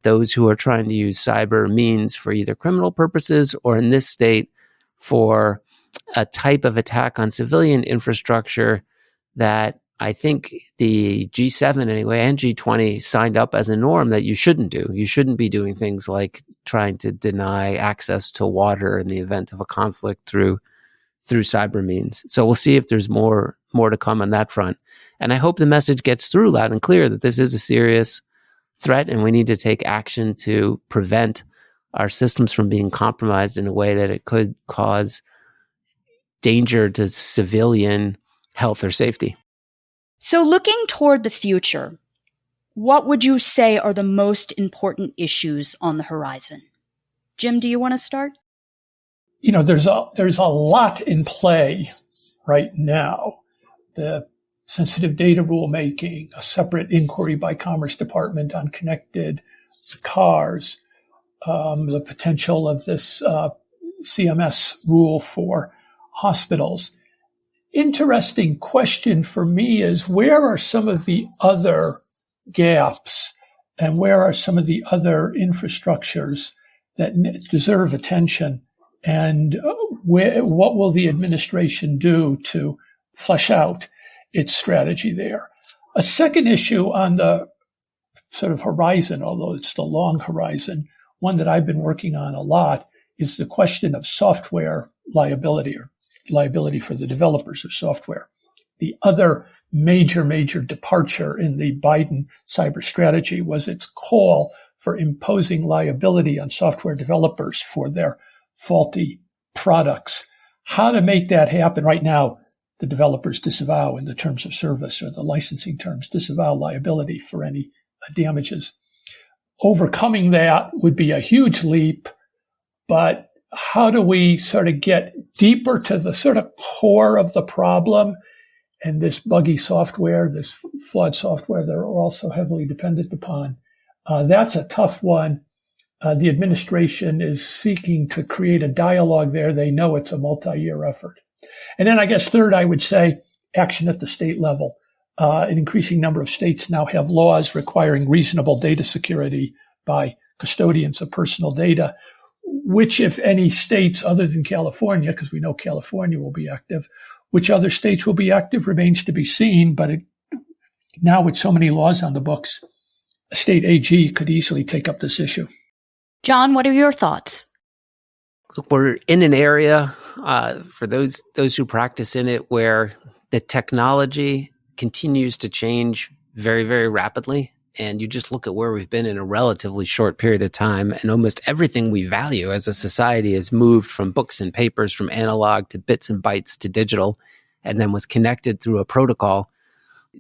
those who are trying to use cyber means for either criminal purposes or, in this state, for a type of attack on civilian infrastructure that I think the G7 anyway and G20 signed up as a norm that you shouldn't do. You shouldn't be doing things like trying to deny access to water in the event of a conflict through cyber means. So we'll see if there's more to come on that front. And I hope the message gets through loud and clear that this is a serious threat and we need to take action to prevent our systems from being compromised in a way that it could cause danger to civilian health or safety. So looking toward the future, what would you say are the most important issues on the horizon? Jim, do you want to start? You know, there's a lot in play right now. The sensitive data rulemaking, a separate inquiry by Commerce Department on connected cars, the potential of this CMS rule for hospitals. Interesting question for me is, where are some of the other gaps and where are some of the other infrastructures that deserve attention? And what will the administration do to flesh out its strategy there? A second issue on the sort of horizon, although it's the long horizon, one that I've been working on a lot, is the question of software liability, or liability for the developers of software. The other major departure in the Biden cyber strategy was its call for imposing liability on software developers for their faulty products. How to make that happen? Right now, the developers disavow, in the terms of service or the licensing terms, disavow liability for any damages. Overcoming that would be a huge leap, but how do we sort of get deeper to the sort of core of the problem? And this buggy software, this flawed software that are also heavily dependent upon, that's a tough one. The administration is seeking to create a dialogue there. They know it's a multi-year effort. And then I guess third, I would say action at the state level. An increasing number of states now have laws requiring reasonable data security by custodians of personal data, which, if any states other than California, because we know California will be active, which other states will be active remains to be seen. But now with so many laws on the books, a state AG could easily take up this issue. John, what are your thoughts? We're in an area, for those who practice in it, where the technology continues to change very, very rapidly. And you just look at where we've been in a relatively short period of time, and almost everything we value as a society has moved from books and papers, from analog to bits and bytes to digital, and then was connected through a protocol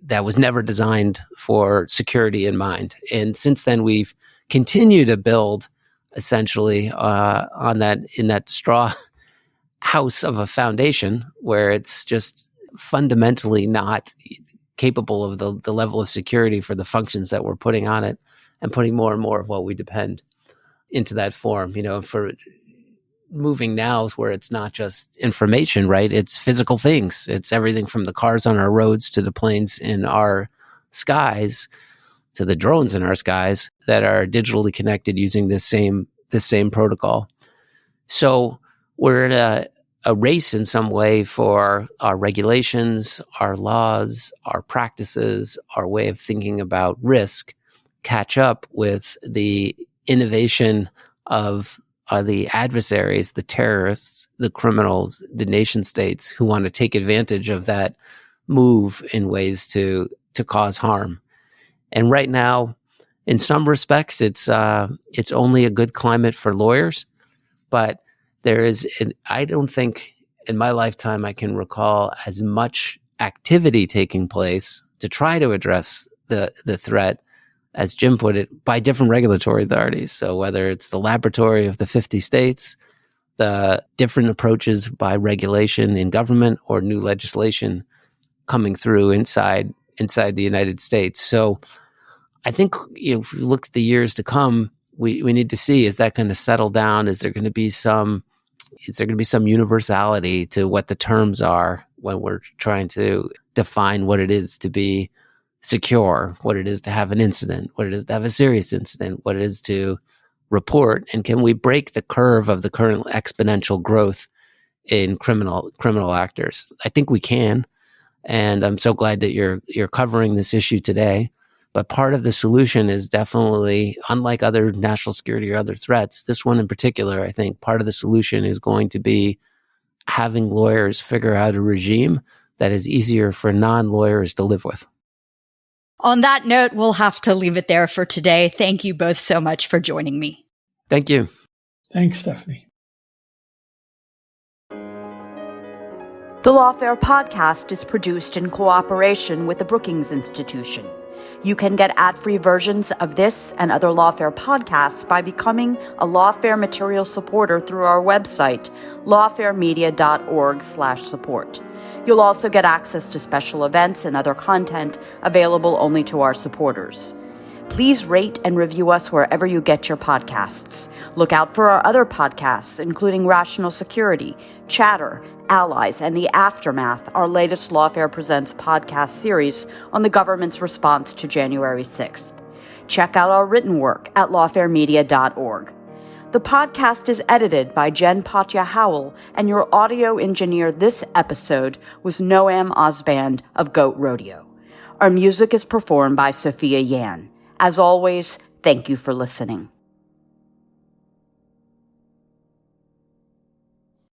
that was never designed for security in mind. And since then, we've continued to build essentially in that straw house of a foundation where it's just fundamentally not capable of the level of security for the functions that we're putting on it, and putting more and more of what we depend into that form, for moving now where it's not just information, right? It's physical things. It's everything from the cars on our roads to the planes in our skies to the drones in our skies that are digitally connected using this same protocol. So we're in a race in some way for our regulations, our laws, our practices, our way of thinking about risk catch up with the innovation of the adversaries, the terrorists, the criminals, the nation states who want to take advantage of that move in ways to cause harm. And right now, in some respects, it's only a good climate for lawyers, but I don't think in my lifetime I can recall as much activity taking place to try to address the threat, as Jim put it, by different regulatory authorities. So whether it's the laboratory of the 50 states, the different approaches by regulation in government, or new legislation coming through inside the United States. So I think if you look at the years to come, we need to see, is that going to settle down? Is there going to be some universality to what the terms are when we're trying to define what it is to be secure, what it is to have an incident, what it is to have a serious incident, what it is to report, and can we break the curve of the current exponential growth in criminal actors? I think we can, and I'm so glad that you're covering this issue today. But part of the solution is definitely, unlike other national security or other threats, this one in particular, I think part of the solution is going to be having lawyers figure out a regime that is easier for non-lawyers to live with. On that note, we'll have to leave it there for today. Thank you both so much for joining me. Thank you. Thanks, Stephanie. The Lawfare podcast is produced in cooperation with the Brookings Institution. You can get ad-free versions of this and other Lawfare podcasts by becoming a Lawfare material supporter through our website, lawfaremedia.org/support. You'll also get access to special events and other content available only to our supporters. Please rate and review us wherever you get your podcasts. Look out for our other podcasts, including Rational Security, Chatter, Allies, and The Aftermath, our latest Lawfare Presents podcast series on the government's response to January 6th. Check out our written work at lawfaremedia.org. The podcast is edited by Jen Patja Howell, and your audio engineer this episode was Noam Osband of Goat Rodeo. Our music is performed by Sophia Yan. As always, thank you for listening.